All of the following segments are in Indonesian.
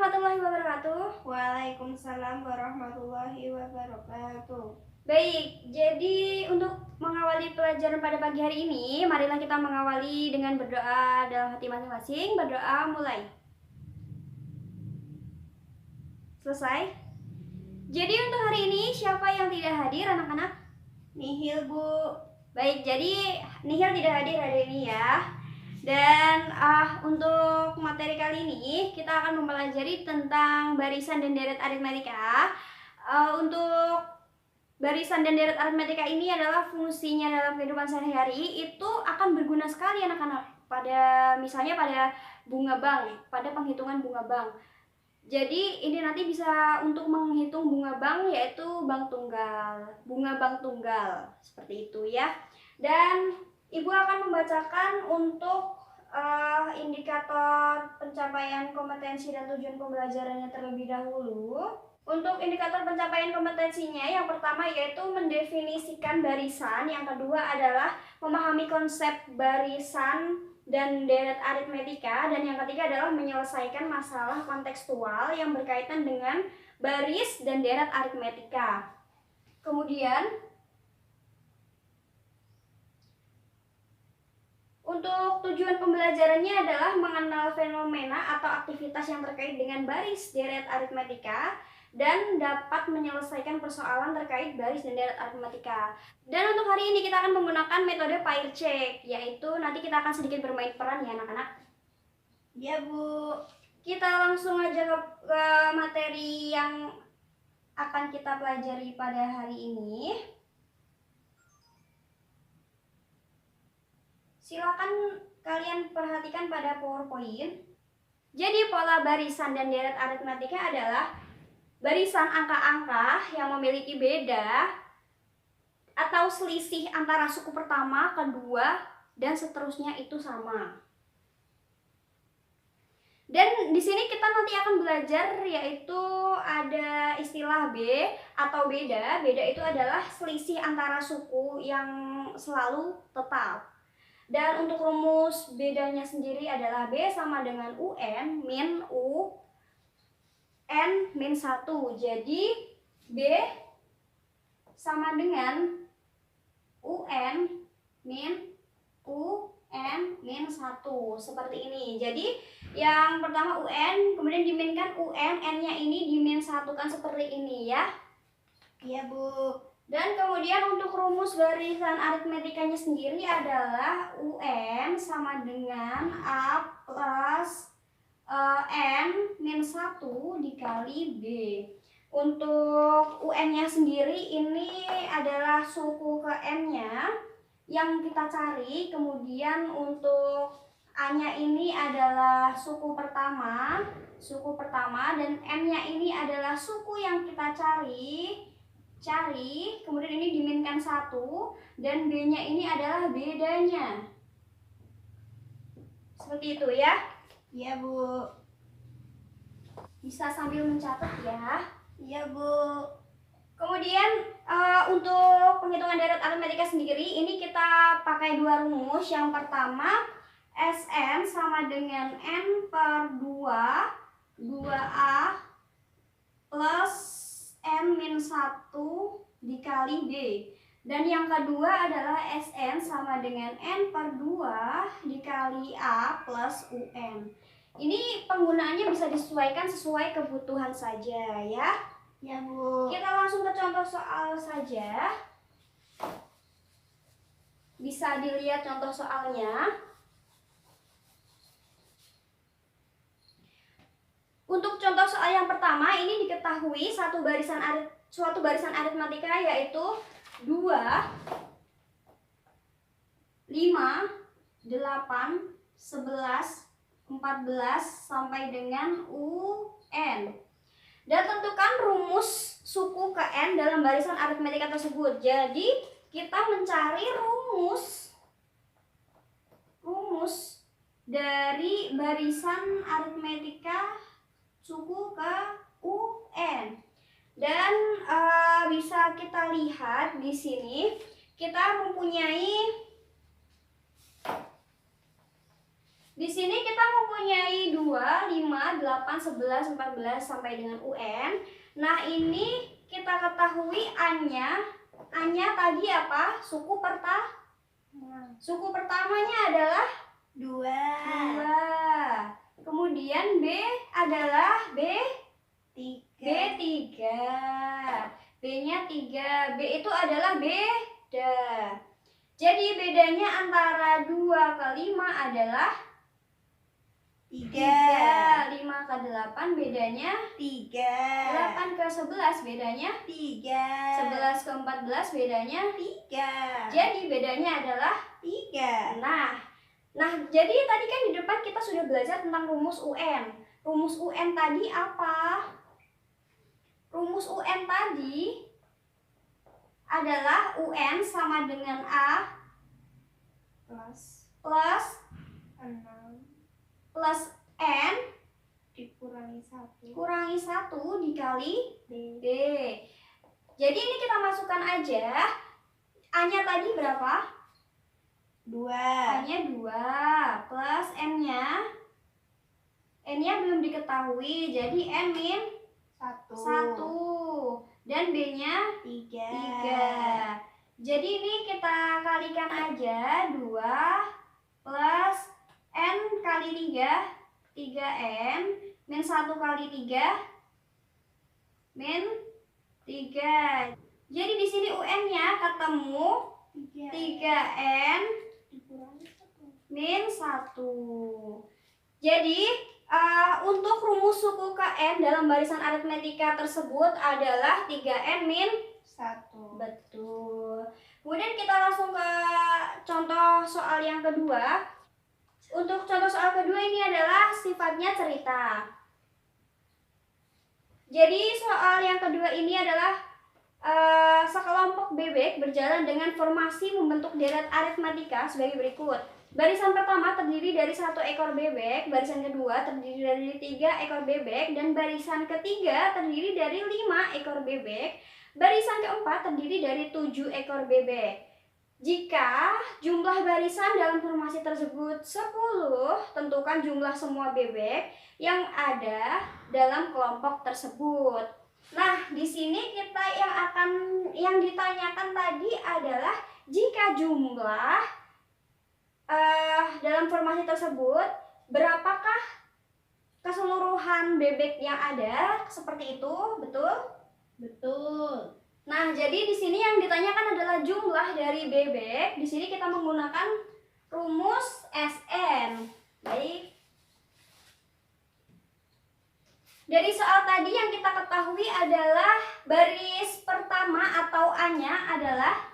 warahmatullahi wabarakatuh. Waalaikumsalam warahmatullahi wabarakatuh. Baik, jadi untuk mengawali pelajaran pada pagi hari ini, marilah kita mengawali dengan berdoa dalam hati masing-masing. Berdoa mulai. Selesai. Jadi untuk hari ini siapa yang tidak hadir anak-anak? Nihil, Bu. Baik, jadi Nihil tidak hadir hari ini ya. Dan untuk materi kali ini kita akan mempelajari tentang barisan dan deret aritmatika. Untuk barisan dan deret aritmatika ini adalah fungsinya dalam kehidupan sehari-hari itu akan berguna sekali anak-anak misalnya pada bunga bank, pada penghitungan bunga bank. Jadi ini nanti bisa untuk menghitung bunga bank, yaitu bunga bank tunggal seperti itu ya. Dan Ibu akan membacakan untuk indikator pencapaian kompetensi dan tujuan pembelajarannya terlebih dahulu. Untuk indikator pencapaian kompetensinya, yang pertama yaitu mendefinisikan barisan, yang kedua adalah memahami konsep barisan dan deret aritmatika, dan yang ketiga adalah menyelesaikan masalah kontekstual yang berkaitan dengan baris dan deret aritmatika. Kemudian untuk tujuan pembelajarannya adalah mengenal fenomena atau aktivitas yang terkait dengan baris deret aritmatika dan dapat menyelesaikan persoalan terkait baris dan deret aritmatika. Dan untuk hari ini kita akan menggunakan metode pair check, yaitu nanti kita akan sedikit bermain peran ya anak-anak. Ya, Bu. Kita langsung aja ke materi yang akan kita pelajari pada hari ini. Silakan kalian perhatikan pada PowerPoint. Jadi pola barisan dan deret aritmatika adalah barisan angka-angka yang memiliki beda atau selisih antara suku pertama, kedua, dan seterusnya itu sama. Dan di sini kita nanti akan belajar yaitu ada istilah B atau beda. Beda itu adalah selisih antara suku yang selalu tetap. Dan untuk rumus bedanya sendiri adalah B sama dengan UN min U N min 1. Jadi B sama dengan UN min U N min 1. Seperti ini. Jadi yang pertama UN, kemudian diminkan UN, N-nya ini dimin 1 kan seperti ini ya. Iya, Bu. Dan kemudian untuk rumus barisan aritmetikanya sendiri adalah UN sama dengan A plus N min 1 dikali B. Untuk UN-nya sendiri ini adalah suku ke N-nya yang kita cari. Kemudian untuk A-nya ini adalah suku pertama dan N-nya ini adalah suku yang kita cari, kemudian ini diminkan 1 dan B-nya ini adalah bedanya. Seperti itu ya. Iya, Bu. Bisa sambil mencatat ya. Iya, Bu. Kemudian untuk penghitungan deret aritmatika sendiri ini kita pakai dua rumus. Yang pertama Sn sama dengan N per 2A plus N min 1 dikali B. Dan yang kedua adalah Sn sama dengan N per 2 dikali A plus UN. Ini penggunaannya bisa disesuaikan sesuai kebutuhan saja ya. Ya, Bu. Kita langsung ke contoh soal saja. Bisa dilihat contoh soalnya. Untuk contoh soal yang pertama ini diketahui suatu barisan aritmatika yaitu 2, 5, 8, 11, 14 sampai dengan UN. Dan tentukan rumus suku ke N dalam barisan aritmatika tersebut. Jadi kita mencari rumus dari barisan aritmatika suku ke UN. Dan bisa kita lihat di sini kita mempunyai Di sini kita mempunyai 2, 5, 8, 11, 14 sampai dengan UN. Nah, ini kita ketahui A-nya. A-nya tadi apa? Suku pertamanya adalah 2. 2. Kemudian B adalah B3. 3. B-nya 3. B itu adalah beda. Jadi bedanya antara 2 ke 5 adalah 3. 5 ke 8 bedanya 3. 8 ke 11 bedanya 3. 11 ke 14 bedanya 3. Jadi bedanya adalah 3. Nah, jadi tadi kan di depan kita sudah belajar tentang rumus UN. Rumus UN tadi apa? Rumus UN tadi adalah UN sama dengan A Plus plus 6 N dikurangi 1 kurangi 1 dikali D. B. Jadi ini kita masukkan aja. A-nya tadi berapa? 2. A-nya 2 plus N-nya. N-nya belum diketahui, jadi N min 1. 1. Dan B-nya 3. Jadi ini kita kalikan aja. 2 plus N kali 3, 3N min 1 kali 3 min 3. Jadi di sini UN-nya ketemu 3N min 1. Jadi untuk rumus suku KN dalam barisan aritmetika tersebut adalah 3N min 1. Betul. Kemudian kita langsung ke contoh soal yang kedua. Untuk contoh soal kedua ini adalah sifatnya cerita. Jadi soal yang kedua ini adalah sekelompok bebek berjalan dengan formasi membentuk deret aritmetika sebagai berikut. Barisan pertama terdiri dari 1 ekor bebek, barisan kedua terdiri dari 3 ekor bebek, dan barisan ketiga terdiri dari 5 ekor bebek. Barisan keempat terdiri dari 7 ekor bebek. Jika jumlah barisan dalam formasi tersebut 10, tentukan jumlah semua bebek yang ada dalam kelompok tersebut. Nah, di sini kita yang ditanyakan tadi adalah jika jumlah dalam formasi tersebut berapakah keseluruhan bebek yang ada, seperti itu, betul? Betul. Nah, jadi di sini yang ditanyakan adalah jumlah dari bebek. Di sini kita menggunakan rumus SN. Baik. Dari soal tadi yang kita ketahui adalah baris pertama atau A-nya adalah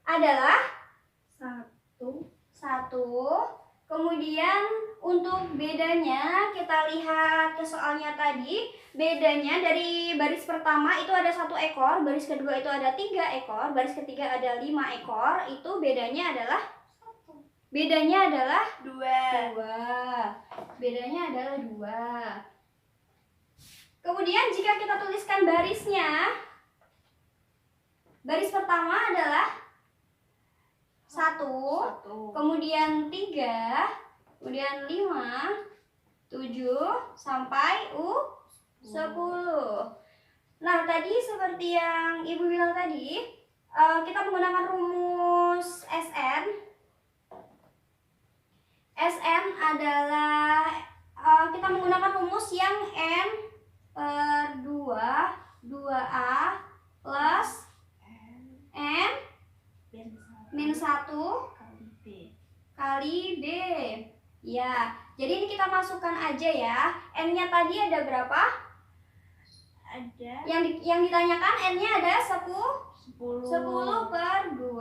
1. Kemudian untuk bedanya kita lihat ke soalnya tadi. Bedanya dari baris pertama itu ada 1 ekor, baris kedua itu ada 3 ekor, baris ketiga ada 5 ekor. Itu bedanya adalah 2. Bedanya adalah 2. Kemudian jika kita tuliskan barisnya, baris pertama adalah 1, kemudian 3, kemudian 5, 7 sampai 10. Nah, tadi seperti yang Ibu bilang tadi, kita menggunakan rumus SN. SN adalah kita menggunakan rumus yang N per 2A plus N min 1 kali B. Ya, jadi ini kita masukkan aja ya. N-nya tadi ada berapa? Ada Yang ditanyakan N-nya ada 10 10. per 2.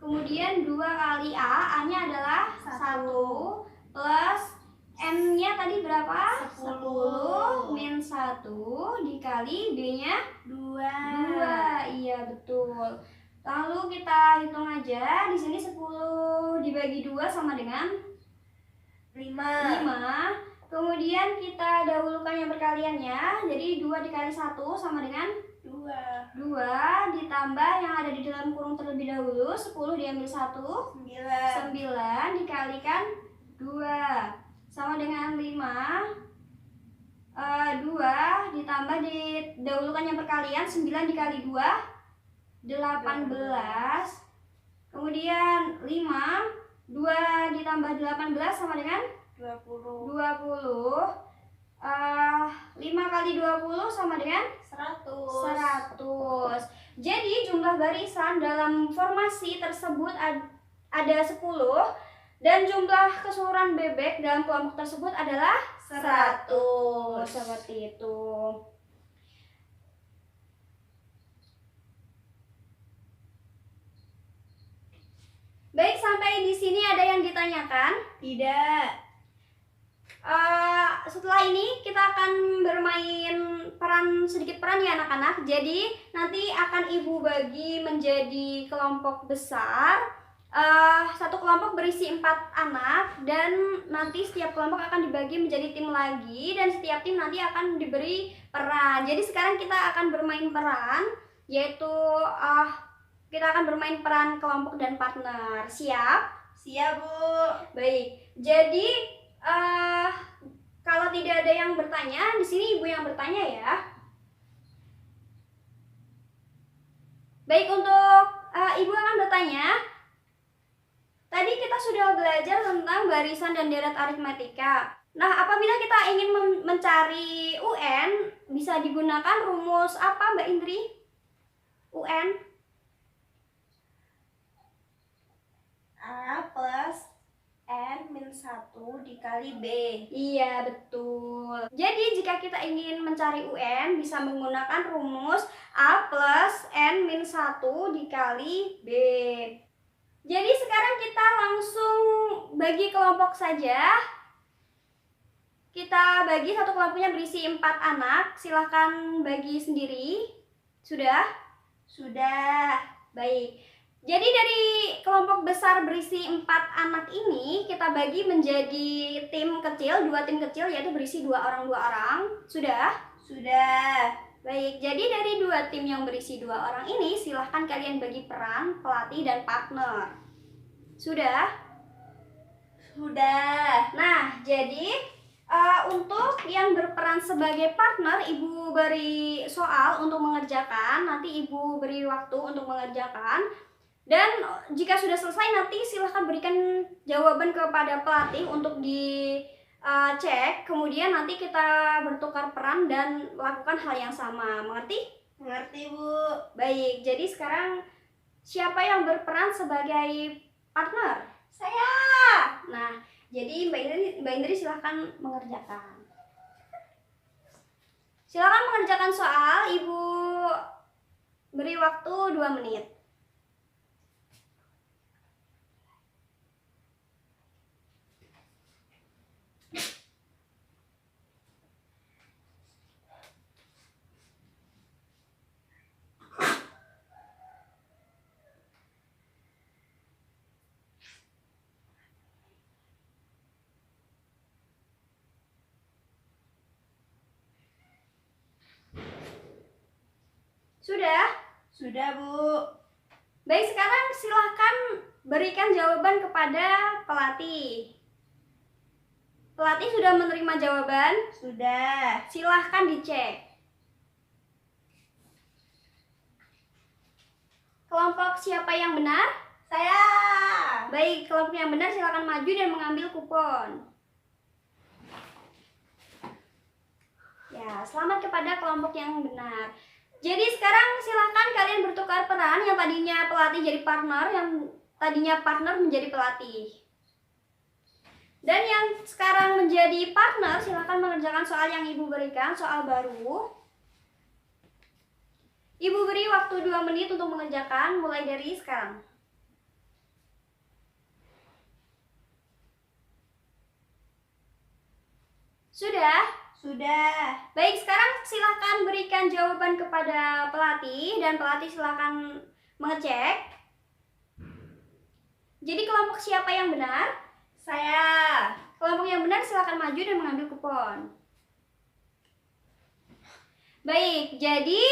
Kemudian 2 kali A, A-nya adalah 1 plus M-nya tadi berapa? 10 min 1 dikali B-nya 2. Iya, betul. Lalu kita hitung aja. Di sini 10 dibagi 2 sama dengan 5. Kemudian kita dahulukan yang perkaliannya. Jadi 2 dikali 1 sama dengan 2. 2. 2 ditambah yang ada di dalam kurung terlebih dahulu, 10 diambil 1, 9 dikalikan 2 sama dengan 5. 2 ditambah didahulukan yang perkalian, 9 dikali 2 18. Kemudian 5, 2 ditambah 18 sama dengan 20. 5 kali 20 sama dengan 100. Jadi jumlah barisan dalam formasi tersebut ada 10 dan jumlah keseluruhan bebek dalam kelompok tersebut adalah 100. Seperti itu. Baik, sampai di sini ada yang ditanyakan? Tidak. Setelah ini kita akan bermain sedikit peran ya anak-anak. Jadi nanti akan ibu bagi menjadi kelompok besar. Satu kelompok berisi 4 anak dan nanti setiap kelompok akan dibagi menjadi tim lagi dan setiap tim nanti akan diberi peran. Jadi sekarang kita akan bermain peran, yaitu kita akan bermain peran kelompok dan partner. Siap? Siap, Bu. Baik. Jadi kalau tidak ada yang bertanya, di sini ibu yang bertanya ya. Baik, untuk ibu akan bertanya. Tadi kita sudah belajar tentang barisan dan deret aritmatika. Nah, apabila kita ingin mencari UN, bisa digunakan rumus apa, Mbak Indri? UN? A plus N min 1 dikali B. Iya, betul. Jadi jika kita ingin mencari UN, bisa menggunakan rumus A plus N min 1 dikali B. Jadi sekarang kita langsung bagi kelompok saja. Kita bagi satu kelompoknya berisi 4 anak. Silahkan bagi sendiri. Sudah? Sudah. Baik. Jadi dari kelompok besar berisi 4 anak ini kita bagi menjadi tim kecil, 2 tim kecil, yaitu berisi 2 orang. Sudah? Sudah. Baik, jadi dari 2 tim yang berisi 2 orang ini silahkan kalian bagi peran pelatih dan partner. Sudah? Sudah. Nah, jadi untuk yang berperan sebagai partner, ibu beri soal untuk mengerjakan, nanti ibu beri waktu untuk mengerjakan. Dan jika sudah selesai nanti silahkan berikan jawaban kepada pelatih untuk dicek. Kemudian nanti kita bertukar peran dan lakukan hal yang sama. Mengerti? Mengerti, Bu. Baik, jadi sekarang siapa yang berperan sebagai partner? Saya. Nah, jadi Mbak Indri silahkan mengerjakan. Silahkan mengerjakan soal, Ibu beri waktu 2 menit. Sudah? Sudah, Bu. Baik, sekarang silahkan berikan jawaban kepada pelatih. Pelatih sudah menerima jawaban? Sudah. Silahkan dicek. Kelompok siapa yang benar? Saya. Baik, kelompok yang benar silahkan maju dan mengambil kupon. Ya, selamat kepada kelompok yang benar. Jadi sekarang silahkan kalian bertukar peran, yang tadinya pelatih jadi partner, yang tadinya partner menjadi pelatih. Dan yang sekarang menjadi partner, silahkan mengerjakan soal yang ibu berikan, soal baru. Ibu beri waktu 2 menit untuk mengerjakan, mulai dari sekarang. Sudah? Sudah. Baik, sekarang silahkan berikan jawaban kepada pelatih dan pelatih silahkan mengecek. Jadi kelompok siapa yang benar? Saya. Kelompok yang benar silahkan maju dan mengambil kupon. Baik, jadi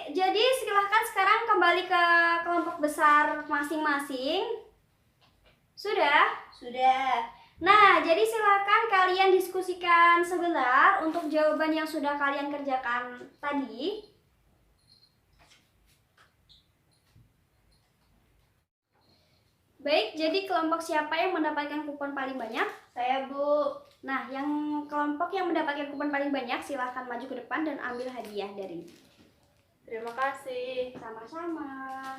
Jadi silahkan sekarang kembali ke kelompok besar masing-masing. Sudah? Sudah. Nah, jadi silakan kalian diskusikan sebentar untuk jawaban yang sudah kalian kerjakan tadi. Baik, jadi kelompok siapa yang mendapatkan kupon paling banyak? Saya, Bu. Nah, yang kelompok yang mendapatkan kupon paling banyak silahkan maju ke depan dan ambil hadiah dari. Terima kasih. Sama-sama.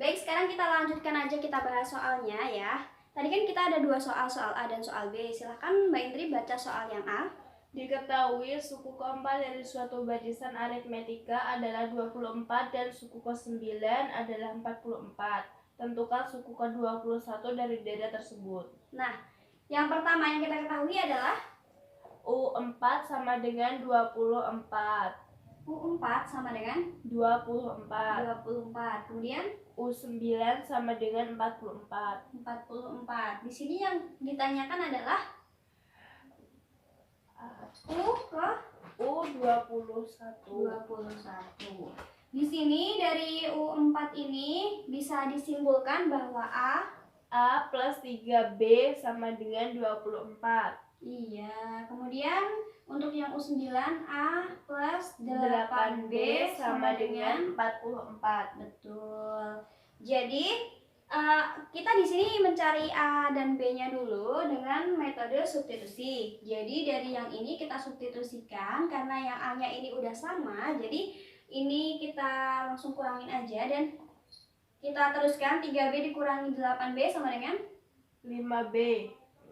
Baik, sekarang kita lanjutkan aja, kita bahas soalnya ya. Tadi kan kita ada 2 soal A dan soal B. Silahkan Mbak Indri baca soal yang A. Diketahui suku keempat dari suatu barisan aritmetika adalah 24 dan suku ke-9 adalah 44. Tentukan suku ke-21 dari deret tersebut. Nah, yang pertama yang kita ketahui adalah U4 sama dengan 24. U4 sama dengan 24. 24. Kemudian U9 sama dengan 44. 44. Di sini yang ditanyakan adalah U21. 21. Di sini dari U4 ini bisa disimpulkan bahwa A plus 3B sama dengan 24. Iya, kemudian untuk yang U9 A plus 8B 8B sama dengan 44. Betul. Jadi kita di sini mencari A dan B-nya dulu dengan metode substitusi. Jadi dari yang ini kita substitusikan karena yang A-nya ini udah sama. Jadi ini kita langsung kurangin aja dan kita teruskan 3B dikurangi 8B sama dengan 5B.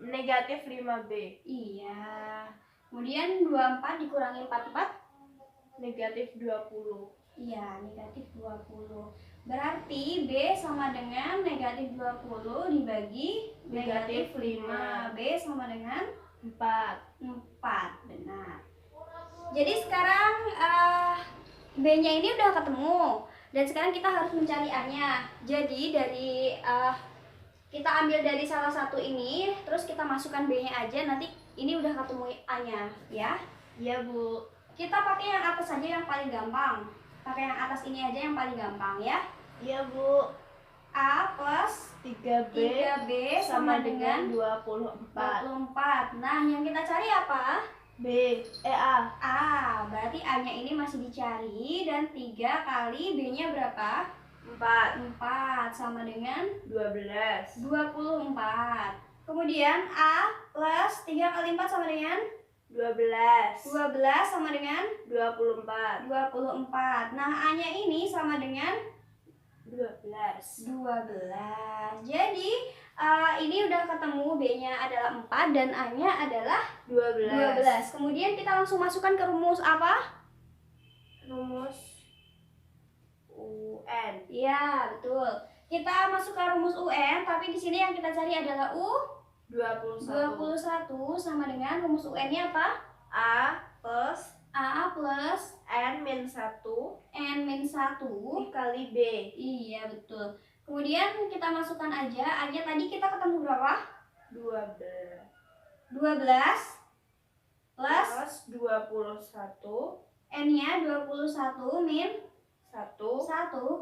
Negatif 5B. Iya. Kemudian 24 dikurangi 44 negatif 20. Iya, negatif 20. Berarti B sama dengan negatif 20 dibagi negatif 5. B sama dengan 4. 4, benar. Jadi sekarang B-nya ini udah ketemu. Dan sekarang kita harus mencari A-nya. Jadi dari kita ambil dari salah satu ini, terus kita masukkan B-nya aja, nanti ini udah ketemu A-nya, ya? Iya, Bu. Kita pakai yang atas saja yang paling gampang. Pakai yang atas ini aja yang paling gampang, ya? Iya, Bu. A plus 3B sama dengan 24. Nah, yang kita cari apa? A. A, berarti A-nya ini masih dicari, dan 3 kali B-nya berapa? 4 sama dengan 12. 24. Kemudian A plus 3 kali 4 sama dengan 12. 12 sama dengan 24. 24. Nah, A-nya ini sama dengan 12. 12. Jadi ini udah ketemu, B-nya adalah 4 dan A-nya adalah 12. Kemudian kita langsung masukkan ke rumus apa? Rumus UN. Iya, betul. Kita masuk ke rumus UN, tapi di sini yang kita cari adalah 21 sama dengan rumus UN-nya apa? A plus N-1 dikali B. Iya, betul. Kemudian kita masukkan aja, A-nya tadi kita ketemu berapa? 12 plus 21 N-nya 21 min 1,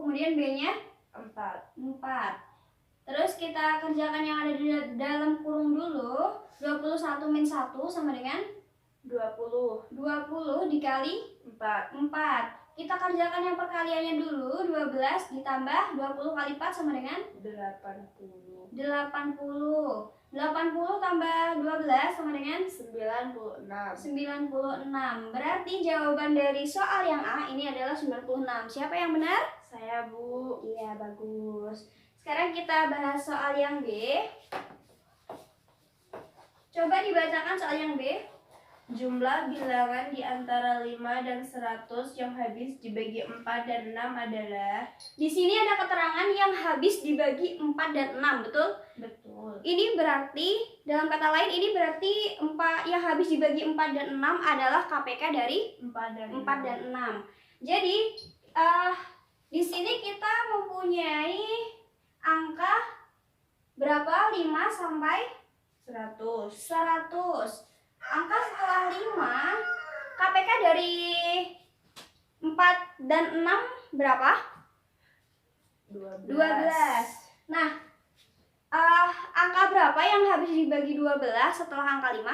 kemudian B-nya 4. 4. Terus kita kerjakan yang ada di dalam kurung dulu. 21 min 1 sama dengan 20 dikali 4. Kita kerjakan yang perkaliannya dulu. 12 ditambah 20 kali 4 sama dengan 80. 80 tambah 12 sama dengan 96. 96. Berarti jawaban dari soal yang A ini adalah 96. Siapa yang benar? Saya, Bu. Iya, bagus. Sekarang kita bahas soal yang B. Coba dibacakan soal yang B. Jumlah bilangan di antara 5 dan 100 yang habis dibagi 4 dan 6 adalah. Di sini ada keterangan yang habis dibagi 4 dan 6, betul? Betul. Ini berarti, dalam kata lain, ini berarti 4 yang habis dibagi 4 dan 6 adalah KPK dari 4 dan 6. Jadi, di sini kita mempunyai angka berapa? 5 sampai 100. Angka setelah 5, KPK dari 4 dan 6 berapa? 12. 12. Nah, angka berapa yang habis dibagi 12 setelah angka 5?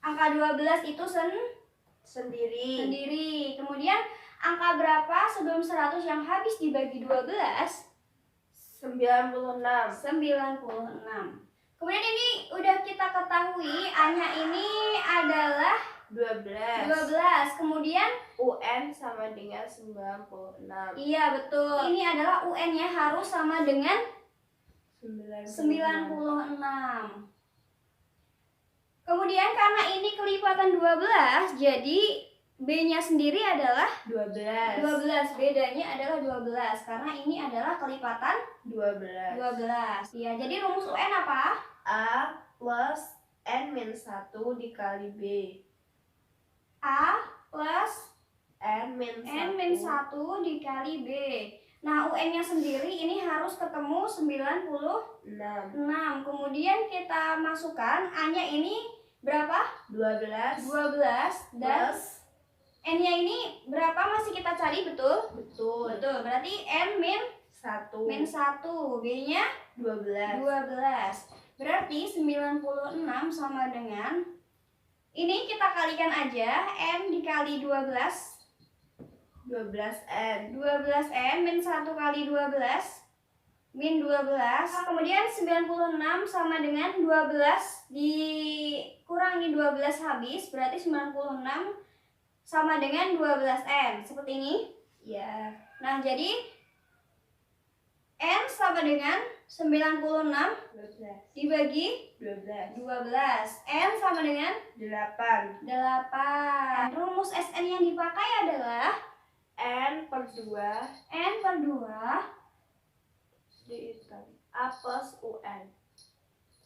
Angka 12 itu sendiri. Kemudian angka berapa sebelum 100 yang habis dibagi 12? 96. 96. Kemudian ini udah kita ketahui A-nya ini adalah 12. Kemudian UN sama dengan 96. iya betul. Ini adalah UN-nya harus sama dengan 96. Kemudian karena ini kelipatan 12, jadi B-nya sendiri adalah 12. 12. Bedanya adalah 12 karena ini adalah kelipatan 12. 12. Iya, jadi rumus UN apa? A plus N-1 dikali B. A plus N-1 N-1 dikali B. Nah, UN-nya sendiri ini harus ketemu 96. Kemudian kita masukkan A-nya ini berapa? 12 dan plus N-nya ini berapa masih kita cari, betul? betul Betul, berarti N min 1 B-nya 12. Berarti 96 sama dengan ini kita kalikan aja, N dikali 12 12N. 12N min 1 kali 12 min 12. Kemudian 96 sama dengan 12 dikurangi 12 habis, berarti 96 sama dengan 12N. Seperti ini. Ya. Nah, jadi N sama dengan 96 dibagi 12. 12. N sama dengan 8. 8. Rumus SN yang dipakai adalah N per 2 dihitung A plus UN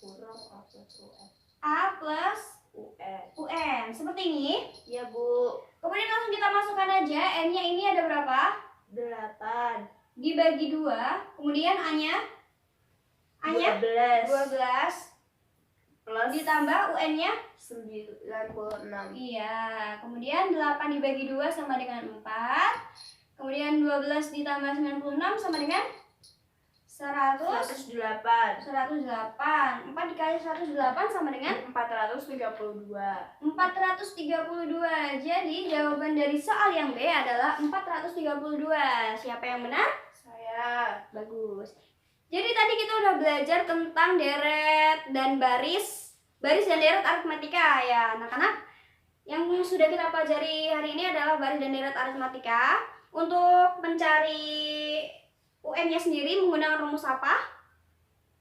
kurang A plus UN. A plus UN. UN. Seperti ini. Ya Bu. Kemudian langsung kita masukkan aja. N-nya ini ada berapa? 8 Dibagi 2. Kemudian A-nya 12 plus ditambah UN-nya 96. iya. Kemudian 8 dibagi 2 sama dengan 4. Kemudian 12 ditambah 96 sama dengan 108. 4 dikali 108 sama dengan 432. 432. Jadi jawaban dari soal yang B adalah 432. Siapa yang benar? Saya. Bagus. Jadi tadi kita udah belajar tentang deret dan baris dan deret aritmatika ya anak-anak. Yang sudah kita pelajari hari ini adalah baris dan deret aritmatika. Untuk mencari UN-nya sendiri menggunakan rumus apa?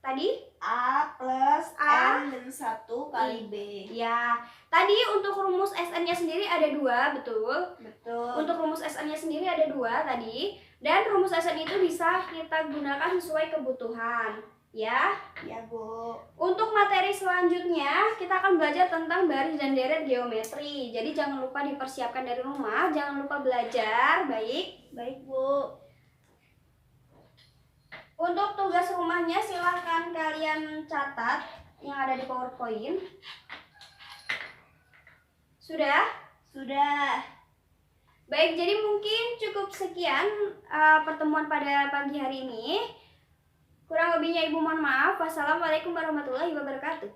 Tadi? A plus A N-1 kali B. Ya, tadi untuk rumus SN-nya sendiri ada 2, betul? Betul. Untuk rumus SN-nya sendiri ada 2 tadi. Dan rumus SN itu bisa kita gunakan sesuai kebutuhan. Ya. Ya Bu. Untuk materi selanjutnya kita akan belajar tentang baris dan deret geometri. Jadi jangan lupa dipersiapkan dari rumah, jangan lupa belajar. Baik. Baik Bu. Untuk tugas rumahnya silahkan kalian catat yang ada di PowerPoint. Sudah? Sudah. Baik, jadi mungkin cukup sekian pertemuan pada pagi hari ini. Kurang lebihnya Ibu mohon maaf. Wassalamualaikum warahmatullahi wabarakatuh.